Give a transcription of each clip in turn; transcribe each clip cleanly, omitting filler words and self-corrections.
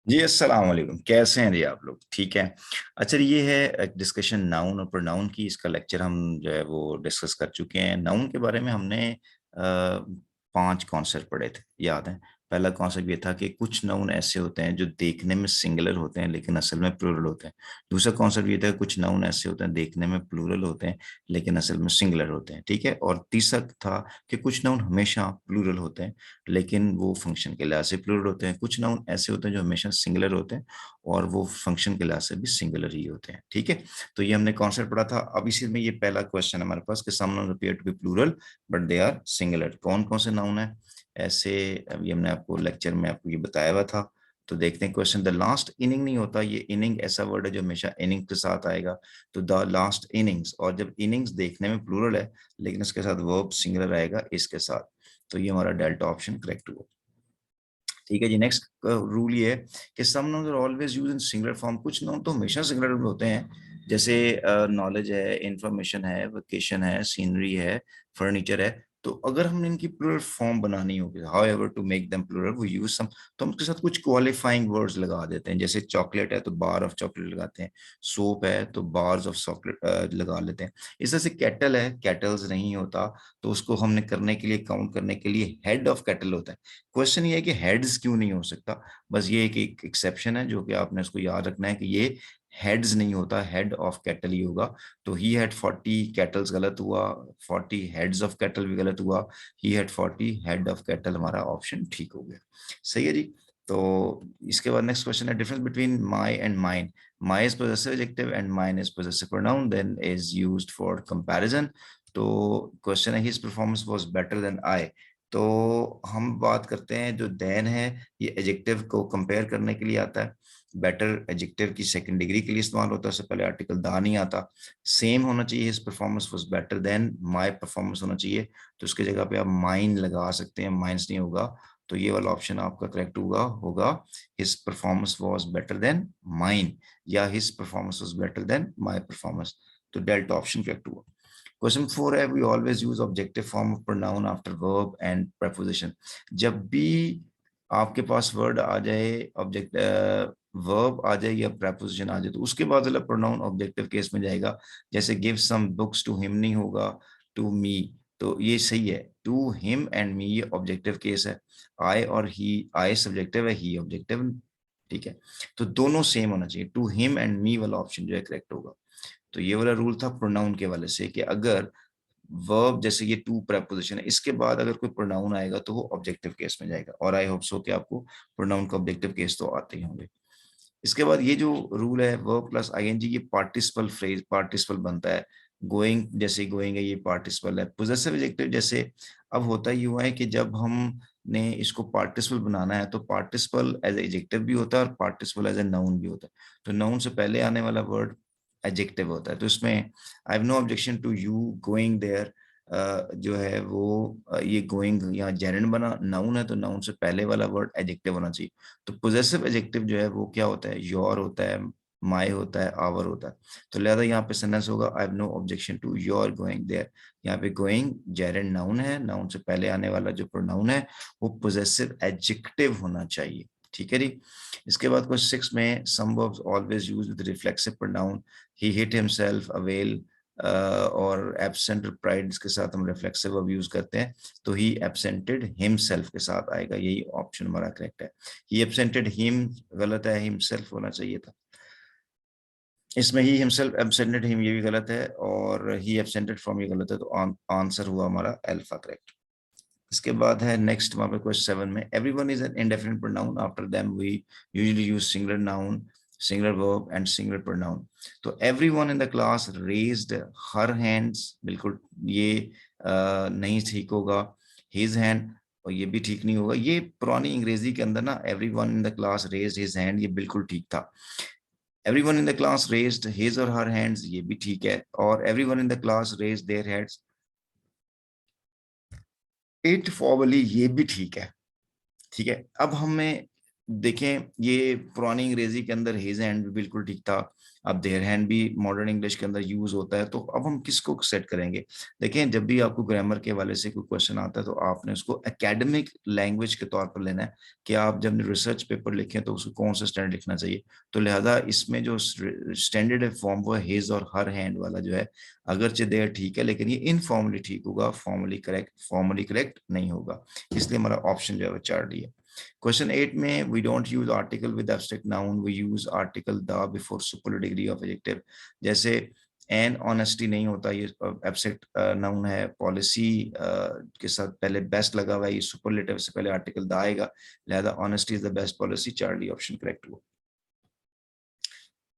जी अस्सलाम वालेकुम। कैसे हैं जी आप लोग? ठीक है। अच्छा, ये है डिस्कशन नाउन और प्रोनाउन की। इसका लेक्चर हम जो है वो डिस्कस कर चुके हैं। नाउन के बारे में हमने 5 कॉन्सेप्ट पढ़े थे, याद है? पहला कॉन्सेप्ट ये था कि कुछ नाउन ऐसे होते हैं जो देखने में सिंगुलर होते हैं लेकिन असल में प्लूरल होते हैं। दूसरा कॉन्सेप्ट ये था कि कुछ नाउन ऐसे होते हैं देखने में प्लूरल होते हैं लेकिन असल में सिंगुलर होते हैं। ठीक है। और तीसरा था कि कुछ नाउन हमेशा प्लूरल होते हैं लेकिन वो फंक्शन के लिहाज से प्लूरल होते हैं। कुछ नाउन ऐसे होते हैं जो हमेशा सिंगुलर होते हैं और वो फंक्शन के लिहाज से भी सिंगुलर ही होते हैं। ठीक है। तो ये हमने कॉन्सेप्ट पढ़ा था। अब इसी में ये पहला क्वेश्चन है हमारे पास कि some noun appear to be plural but they are singular. कौन कौन से नाउन है ऐसे? अभी हमने आपको लेक्चर में आपको ये बताया हुआ था। तो देखते हैं क्वेश्चन। द लास्ट इनिंग नहीं होता, ये इनिंग ऐसा वर्ड है जो हमेशा इनिंग के साथ आएगा। तो द लास्ट इनिंग्स, और जब इनिंग्स देखने में प्लूरल है लेकिन इसके साथ वर्ब सिंगुलर आएगा इसके साथ, तो ये हमारा डेल्टा ऑप्शन करेक्ट हुआ। ठीक है जी। नेक्स्ट रूल ये है कि some noun are always used in singular form. कुछ नाउन तो हमेशा सिंगुलर में होते हैं, जैसे नॉलेज है, इंफॉर्मेशन है, वेकेशन है, सीनरी है, फर्नीचर है। तो अगर हमने इनकी प्लूरल फॉर्म बनानी होगी, however to make them plural, वो यूज सम, तो हम उसके साथ कुछ क्वालिफाइंग वर्ड्स लगा देते हैं। जैसे चॉकलेट है तो बार ऑफ चॉकलेट लगाते हैं, सोप है तो बार्स ऑफ चॉकलेट लगा लेते हैं। इस तरह से कैटल है, कैटल्स नहीं होता, तो उसको हमने करने के लिए, काउंट करने के लिए हेड ऑफ कैटल होता है। क्वेश्चन ये है कि हेड्स क्यों नहीं हो सकता? बस ये एक एक्सेप्शन है जो कि आपने उसको याद रखना है कि ये हेड्स नहीं होता, हेड ऑफ कैटल ही होगा। तो ही हैड 40 कैटल्स गलत हुआ, 40 हेड्स ऑफ कैटल भी गलत हुआ, he had 40 head of cattle हमारा ऑप्शन ठीक हो गया। सही है जी। तो इसके बाद नेक्स्ट क्वेश्चन है difference between my and mine. My is possessive adjective and mine is possessive pronoun, than is used for comparison. तो क्वेश्चन है his performance was better than I. तो हम बात करते हैं, जो देन है ये एडजेक्टिव को कंपेयर करने के लिए आता है। बेटर एडजेक्टिव की सेकंड डिग्री के लिए इस्तेमाल होता है, उससे पहले आर्टिकल दा नहीं आता। सेम होना चाहिए, his performance was better than my performance होना चाहिए। तो उसकी जगह पे आप माइन लगा सकते हैं, माइंस नहीं होगा। तो ये वाला ऑप्शन आपका करेक्ट होगा होगा his performance was better than mine, या his performance was better than my performance. तो डेल्टा ऑप्शन करेक्ट हुआ। क्वेश्चन 4 है we always use objective form of pronoun after verb and preposition। जब भी आपके पास वर्ड आ जाए, ऑब्जेक्ट वर्ब आ जाए या preposition आ जाए, तो उसके बाद वाला प्रोनाउन ऑब्जेक्टिव केस में जाएगा। जैसे give some books to him नहीं होगा, टू मी। तो ये सही है, टू हिम एंड मी ये ऑब्जेक्टिव केस है। आई और ही, आई सब्जेक्टिव है, ही ऑब्जेक्टिव। ठीक है। तो दोनों सेम होना चाहिए, टू हिम एंड मी वाला ऑप्शन जो है करेक्ट होगा। तो ये वाला रूल था प्रोनाउन के वाले से कि अगर वर्ब, जैसे ये टू प्रेपोजिशन है, इसके बाद अगर कोई प्रोनाउन आएगा तो वो ऑब्जेक्टिव केस में जाएगा। और आई होप सो कि आपको प्रोनाउन का ऑब्जेक्टिव केस तो आते ही होंगे। इसके बाद ये जो रूल है वर्ब प्लस आईएनजी, ये पार्टिसिपल फ्रेज, पार्टिसिपल बनता है। गोइंग, जैसे गोइंग है ये पार्टिसिपल है। पोजेसिव एडजेक्टिव जैसे अब होता ही हुआ है कि जब हम ने इसको पार्टिसिपल बनाना है तो पार्टिसिपल एज एडजेक्टिव भी होता है और पार्टिसिपल एज ए नाउन भी होता है। तो नाउन से पहले आने वाला वर्ड एडजेक्टिव होता है। तो इसमें I have no objection to you going there, जो है वो ये गोइंग यहाँ जेरेंड बना, नाउन है तो नाउन से पहले वाला वर्ड एडजेक्टिव होना चाहिए। तो पोजेसिव एडजेक्टिव जो है वो क्या होता है? योर होता है, माई होता है, आवर होता है। तो लिहाजा यहाँ पे सेंटेंस होगा I have no objection to your going there. यहाँ पे गोइंग जेरेंड नाउन है, नाउन से पहले आने वाला जो प्रोनाउन है वो पोजेसिव एडजेक्टिव होना चाहिए। ठीक है जी। इसके बाद क्वेश्चन 6 में some verbs always use with reflexive pronoun. He hit himself, avail और एब्सेंट और प्राइड के साथ हम रिफ्लेक्सिव वर्ब यूज करते हैं। तो ही एब्सेंटेड हिमसेल्फ के साथ आएगा, यही ऑप्शन हमारा करेक्ट है। ही एब्सेंटेड हिम गलत है, हिमसेल्फ होना चाहिए था। इसमें ही हिमसेल्फ एब्सेंटेड हिम ये भी गलत है, और ही एब्सेंटेड फ्रॉम ये गलत है। तो आंसर हुआ हमारा अल्फा करेक्ट। इसके बाद है नेक्स्ट वहां पे क्वेश्चन 7 में everyone is an indefinite pronoun, after them we usually use singular noun, singular verb and singular pronoun. तो everyone in the class raised her hands, बिल्कुल ये नहीं ठीक होगा। हिज हैंड, और ये भी ठीक नहीं होगा। ये पुरानी अंग्रेजी के अंदर ना everyone in the class raised his hand, ये बिल्कुल ठीक था। Everyone in the class raised his और हर हैंड्स, ये भी ठीक है। और everyone in the class raised their heads, it formally, ये भी ठीक है। ठीक है। अब हमें देखें ये पुरानी अंग्रेजी के अंदर हिज हैंड भी बिल्कुल ठीक था, अब देयर हैंड भी मॉडर्न इंग्लिश के अंदर यूज होता है, तो अब हम किसको सेट करेंगे? देखें जब भी आपको ग्रामर के हवाले से कोई क्वेश्चन आता है तो आपने उसको एकेडमिक लैंग्वेज के तौर पर लेना है कि आप जब रिसर्च पेपर लिखें तो उसको कौन सा स्टैंडर्ड लिखना चाहिए। तो लिहाजा इसमें जो स्टैंडर्ड फॉर्म वो हिज और हर हैंड वाला जो है, अगरचे देयर ठीक है लेकिन ये इनफॉर्मली ठीक होगा, फॉर्मली करेक्ट नहीं होगा, इसलिए हमारा ऑप्शन जो है वो 4 डी है। क्वेश्चन 8 में we don't use article with abstract noun, we use article the before superlative degree of adjective. जैसे एन ऑनेस्टी नहीं होता, ये एब्स्ट्रैक्ट नाउन है, पॉलिसी के साथ पहले बेस्ट लगा हुआ है, ये सुपरलेटिव से पहले आर्टिकल द आएगा, लिहाजा honesty is the best policy, Charlie option correct हुआ।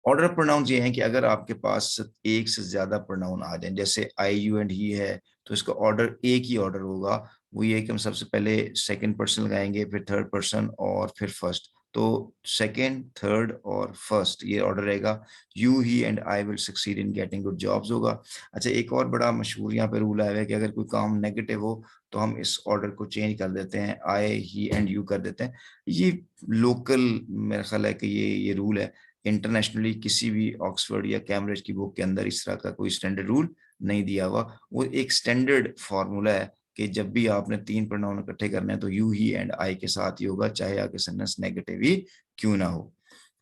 ऑर्डर ऑफ प्रोनाउंस ये है कि अगर आपके पास एक से ज्यादा प्रोनाउन आ जाए, जैसे आई यू एंड ही है, तो इसका ऑर्डर एक ही ऑर्डर होगा, वो ये कि हम सबसे पहले सेकंड पर्सन लगाएंगे, फिर थर्ड पर्सन और फिर फर्स्ट। तो सेकंड, थर्ड और फर्स्ट ये ऑर्डर रहेगा। You he and I will succeed in getting good jobs होगा। अच्छा, एक और बड़ा मशहूर यहाँ पे रूल आया है कि अगर कोई काम नेगेटिव हो तो हम इस ऑर्डर को चेंज कर देते हैं, आई ही एंड यू कर देते हैं। ये लोकल मेरा ख्याल है कि ये रूल है, इंटरनेशनली किसी भी ऑक्सफोर्ड या कैम्ब्रिज की बुक के अंदर इस तरह का कोई स्टैंडर्ड रूल नहीं दिया हुआ। वो एक स्टैंडर्ड फार्मूला है कि जब भी आपने 3 प्रोनाउन इकट्ठे करने हैं तो यू ही एंड आई के साथ ही होगा, चाहे आपके सेंटेंस नेगेटिव ही क्यों ना हो।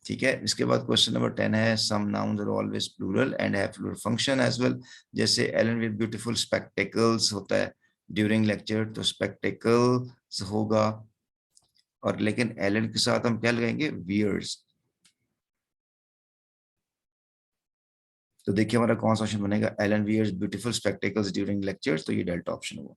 ठीक है, इसके बाद क्वेश्चन नंबर 10 है some nouns are always plural and have plural function as well. जैसे एलन विद ब्यूटीफुल स्पेक्टेकल्स होता है ड्यूरिंग लेक्चर, तो स्पेक्टेकल्स होगा, और लेकिन एलन के साथ हम क्या लगाएंगे? वियर्स। तो देखिए हमारा कौन सा ऑप्शन बनेगा? Alan wears beautiful spectacles during lectures, तो ये डेल्टा ऑप्शन हुआ।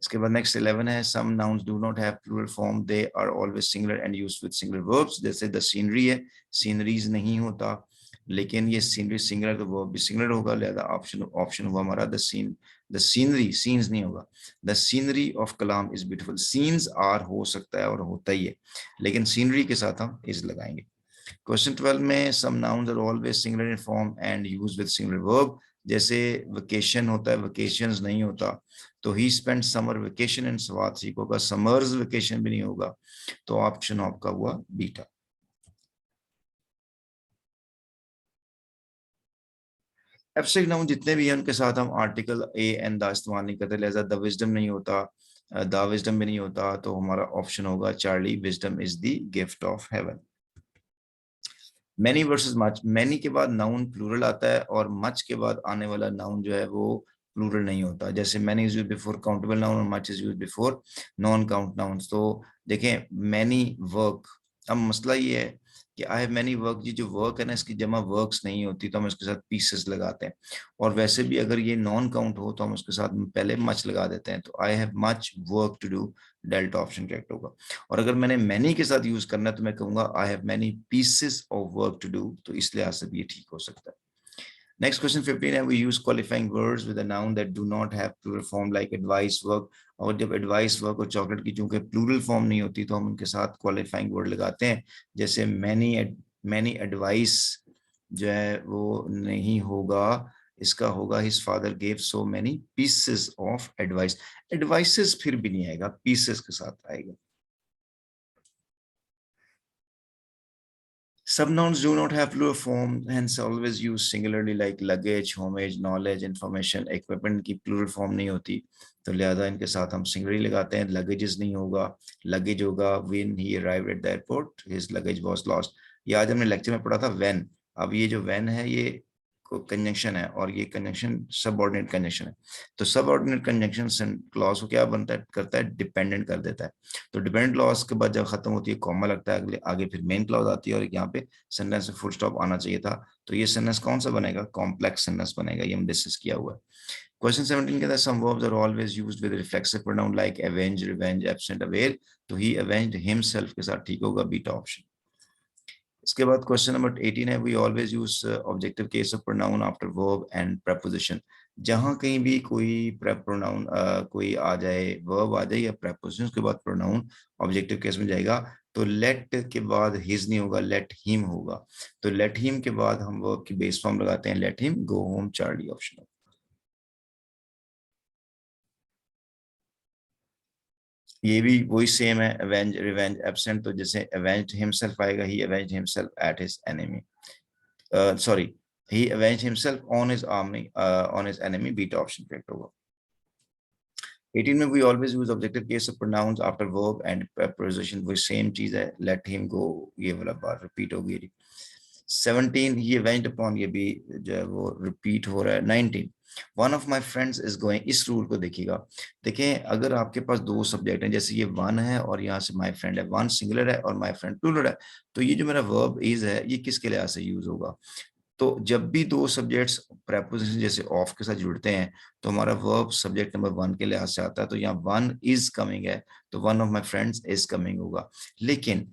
इसके बाद नेक्स्ट 11 है some nouns do not have plural form, they are always singular and used with singular verbs. जैसे द सीनरी है, सीनरीज नहीं होता, लेकिन ये सीनरी सिंगुलर तो वर्ब भी सिंगुलर होगा, लिहाजा ऑप्शन ऑप्शन हुआ हमारा द सीनरी, सीन्स नहीं होगा। The scenery of Kalam is beautiful, scenes are हो सकता है और होता ही है, लेकिन सीनरी के साथ हम इज लगाएंगे। क्वेश्चन 12 में some nouns are always singular in form and used with singular verb. जैसे वेकेशन होता है, वेकेशंस नहीं होता, तो he spend summer vacation in Swat सीख होगा, समर्स वेकेशन भी नहीं होगा, तो ऑप्शन आपका हुआ बीटा। एब्स्ट्रैक्ट नाउन जितने भी हैं उनके साथ हम आर्टिकल ए एंड द इस्तेमाल नहीं करते, लिहाजा द विजडम नहीं होता, द विजडम भी नहीं होता, तो हमारा ऑप्शन होगा Charlie, wisdom is the gift of haven. Many versus much, many के बाद नाउन प्लूरल आता है और मच के बाद आने वाला नाउन जो है वो प्लूरल नहीं होता। जैसे many is used before countable noun और much is used before non count nouns. तो देखें मैनी वर्क, अब मसला ये है कि आई हैव मैनी वर्क, ये जो वर्क है ना इसकी जमा वर्क्स नहीं होती, तो हम इसके साथ पीसेस लगाते हैं, और वैसे भी अगर ये नॉन काउंट हो तो हम उसके साथ पहले मच लगा देते हैं, तो I have much work to do, delta option correct होगा। और अगर मैंने मैनी के साथ यूज करना है तो मैं कहूंगा I have many pieces of work to do, तो इस लिहाज से भी ये ठीक हो सकता है। नेक्स्ट क्वेश्चन 15 है we use qualifying words with a noun that do not have plural form like advice work. और जब एडवाइस वर्क और चॉकलेट की चूंकि प्लूरल फॉर्म नहीं होती तो हम उनके साथ क्वालिफाइंग वर्ड लगाते हैं, जैसे मैनी एडवाइस जो है वो नहीं होगा, इसका होगा his father gave so many pieces of advice. Advices फिर भी नहीं आएगा, पीसेस के साथ आएगा। Subnouns do not have plural form, hence always use singularly like luggage, homage, knowledge, information, equipment की plural form नहीं होती, तो लिहाजा इनके साथ हम singularly लगाते हैं। Luggages नहीं होगा, luggage होगा when he arrived at the airport, his luggage was lost। ये आज हमने लेक्चर में पढ़ा था when। अब ये जो when है ये कंजंक्शन है और ये कंजंक्शन सबऑर्डिनेट कंजंक्शन है, तो सबऑर्डिनेट कंजंक्शन क्लॉज को क्या बनता है करता है? डिपेंडेंट कर देता है। तो डिपेंडेंट क्लॉज के बाद जब खत्म होती है कॉमा लगता है, अगले आगे फिर मेन क्लॉज आती है और यहाँ पे सेंटेंस में फुल स्टॉप आना चाहिए था, तो ये सेंटेंस कौन सा बनेगा? कॉम्प्लेक्स सेंटेंस बनेगा, ये हम डिस्कस किया हुआ है। क्वेश्चन 17 के अंदर some verbs are always used with reflexive pronoun like avenge, revenge, absent, avail, तो ही अवेंज्ड हिमसेल्फ के साथ ठीक होगा, बीटा ऑप्शन। इसके बाद क्वेश्चन नंबर 18 है we always use objective case of pronoun after verb and preposition। जहां कहीं भी कोई प्रोनाउन कोई आ जाए, वर्ब आ जाए या preposition के बाद प्रोनाउन ऑब्जेक्टिव केस में जाएगा, तो लेट के बाद हिज नहीं होगा, लेट हिम होगा, तो लेट हिम के बाद हम वर्ब की बेस फॉर्म लगाते हैं, let him go home, Charlie option. ये भी वही सेम है, avenge, revenge, absent, तो जैसे avenged himself आएगा, he avenged himself at his enemy, sorry, he avenged himself on his army, on his enemy, beat option correct होगा। 18 में we always use objective case of pronouns after verb and preposition, वो same चीज है, let him go, ये वाला बार repeat हो गई। 17 he avenged upon, ये भी जो है वो रिपीट हो रहा है। 19 one of my friends is going, इस रूल को देखिएगा। देखें अगर आपके पास दो सब्जेक्ट हैं, जैसे ये वन है और यहाँ से माई फ्रेंड है, वन सिंगुलर है और माई फ्रेंड प्लूरल है, तो ये जो मेरा वर्ब इज है ये किसके लिहाज से यूज होगा? तो जब भी दो सब्जेक्ट्स प्रेपोजिशन जैसे ऑफ के साथ जुड़ते हैं तो हमारा वर्ब सब्जेक्ट नंबर वन के लिहाज से आता है, तो यहाँ वन इज कमिंग है तो one of my friends is coming होगा। लेकिन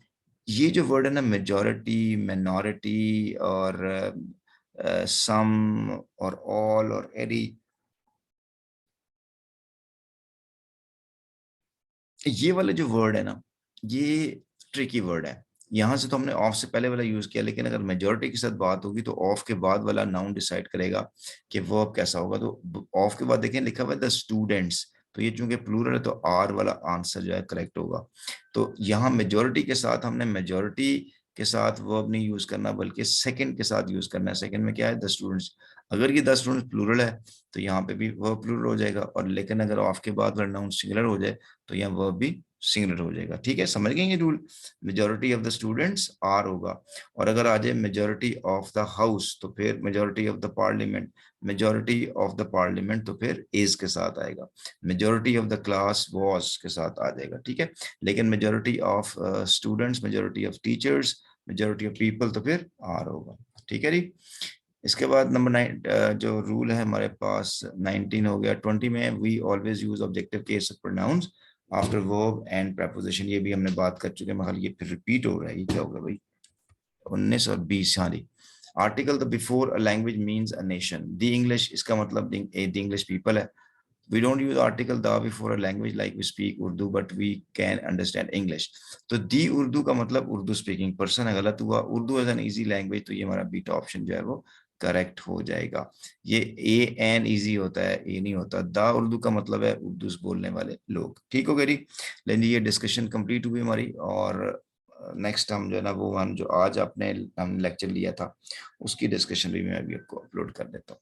ये जो वर्ड है ना, मेजॉरिटी, मिनॉरिटी और सम और ऑल और एरी, ये वाले जो वर्ड है ना, ये ट्रिकी वर्ड है। यहाँ से तो हमने ऑफ से पहले वाला यूज किया, लेकिन अगर मेजोरिटी के साथ बात होगी तो ऑफ के बाद वाला नाउन डिसाइड करेगा कि वर्ब कैसा होगा। तो ऑफ के बाद देखें लिखा हुआ है द स्टूडेंट्स, तो ये चूंकि प्लूरल है तो आर वाला आंसर जो है करेक्ट होगा। तो यहाँ मेजोरिटी के साथ हमने मेजोरिटी के साथ वर्ब नहीं यूज करना बल्कि सेकंड के साथ यूज करना है। सेकंड में क्या है? The students. अगर ये द स्टूडेंट्स प्लूरल है तो यहाँ पे भी वर्ब प्लूरल हो जाएगा, और लेकिन अगर ऑफ के बाद वाला नाउन सिंगुलर हो जाए तो यहाँ वर्ब भी सिंगुलर हो जाएगा। ठीक है, समझ गए ये rule? Majority of the students are होगा, और अगर आ जाए मेजोरिटी ऑफ द हाउस तो फिर majority of the parliament, majority of the parliament तो फिर इज के साथ आएगा, majority of the class was के साथ आ जाएगा। ठीक है, लेकिन majority of students, majority of teachers, majority of people तो फिर आर होगा। ठीक है जी। इसके बाद नंबर 9 जो रूल है हमारे पास 19 हो गया। 20 में we always use objective case of pronouns after verb and preposition, ये भी हमने बात कर चुके हैं, मगर ये फिर रिपीट हो रहा है, ये क्या होगा भाई? 19 और 20, हाँ जी। Article the before a language means a nation, the English, इसका मतलब द इंग्लिश पीपल है। We don't use article the before a language like we speak Urdu, but we can understand English. तो the उर्दू का मतलब Urdu speaking person है, गलत हुआ। Urdu as an easy language, तो ये हमारा बीटा ऑप्शन जो है वो करेक्ट हो जाएगा। ये ए एन इजी होता है, ए नहीं होता। द उर्दू का मतलब है उर्दू बोलने वाले लोग। ठीक हो गई? लेकिन ये डिस्कशन कंप्लीट हुई हमारी, और नेक्स्ट हम जो है ना वो हम जो आज आपने हमने लेक्चर लिया था उसकी डिस्कशन भी मैं अभी आपको अपलोड कर देता हूँ।